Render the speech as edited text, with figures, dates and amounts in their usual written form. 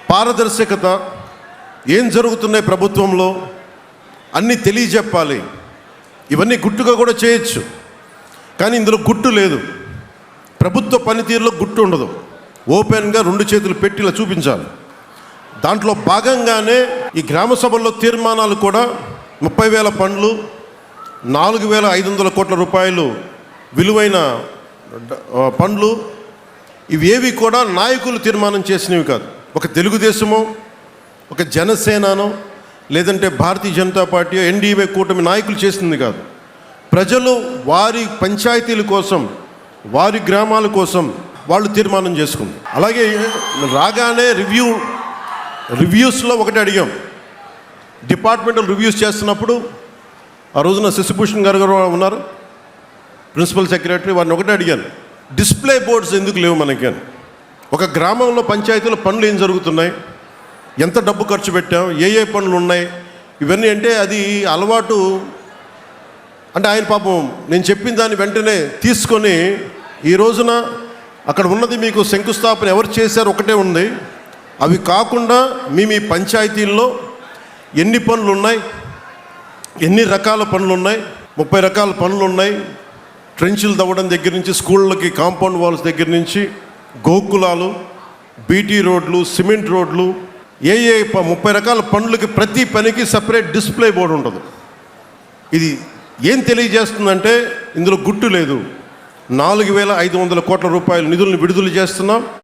పారదర్శకత, ఏం జరుగుతున్నాయి ప్రభుత్వంలో అన్నీ తెలియజెప్పాలి. ఇవన్నీ గుట్టుగా కూడా చేయొచ్చు, కానీ ఇందులో గుట్టు లేదు. ప్రభుత్వ పనితీరులో గుట్టు ఉండదు. ఓపెన్గా 2 చేతులు పెట్టి ఇలా చూపించాలి. దాంట్లో భాగంగానే ఈ గ్రామ సభల్లో తీర్మానాలు కూడా 30,000 పనులు, 4,500 కోట్ల రూపాయలు విలువైన పనులు, ఇవేవి కూడా నాయకులు తీర్మానం చేసినవి కాదు. ఒక తెలుగుదేశమో, ఒక జనసేననో, లేదంటే భారతీయ జనతా పార్టీ, ఎన్డీఏ కూటమి నాయకులు చేసింది కాదు. ప్రజలు వారి పంచాయతీల కోసం, వారి గ్రామాల కోసం వాళ్ళు తీర్మానం చేసుకుంది. అలాగే రాగానే రివ్యూస్లో ఒకటి అడిగాం. డిపార్ట్మెంటల్ రివ్యూస్ చేస్తున్నప్పుడు ఆ రోజున శశిభూషణ్ గారు ఉన్నారు, ప్రిన్సిపల్ సెక్రటరీ. వారిని ఒకటే అడిగాను, డిస్ప్లే బోర్డ్స్ ఎందుకు లేవు మనకి అని. ఒక గ్రామంలో పంచాయతీలో పనులు ఏం జరుగుతున్నాయి, ఎంత డబ్బు ఖర్చు పెట్టాం, ఏ పనులు ఉన్నాయి, ఇవన్నీ అంటే అది అలవాటు. అంటే ఆయన పాపం నేను చెప్పిన దాన్ని వెంటనే తీసుకొని ఈ రోజున అక్కడ ఉన్నది మీకు శంకుస్థాపన ఎవరు చేశారు ఒకటే ఉంది. అవి కాకుండా మీ పంచాయతీల్లో ఎన్ని పనులు ఉన్నాయి, ఎన్ని రకాల పనులు ఉన్నాయి, 30 రకాల పనులు ఉన్నాయి. ట్రెంచులు తవ్వడం దగ్గర నుంచి, స్కూళ్ళకి కాంపౌండ్ వాల్స్ దగ్గర నుంచి, గోకులాలు, బీటీ రోడ్లు, సిమెంట్ రోడ్లు, 30 రకాల పనులకి ప్రతి పనికి సపరేట్ డిస్ప్లే బోర్డు ఉంటుంది. ఇది ఏం తెలియజేస్తుందంటే ఇందులో గుట్టు లేదు. 4,500 కోట్ల రూపాయల నిధులను విడుదల చేస్తున్నాం.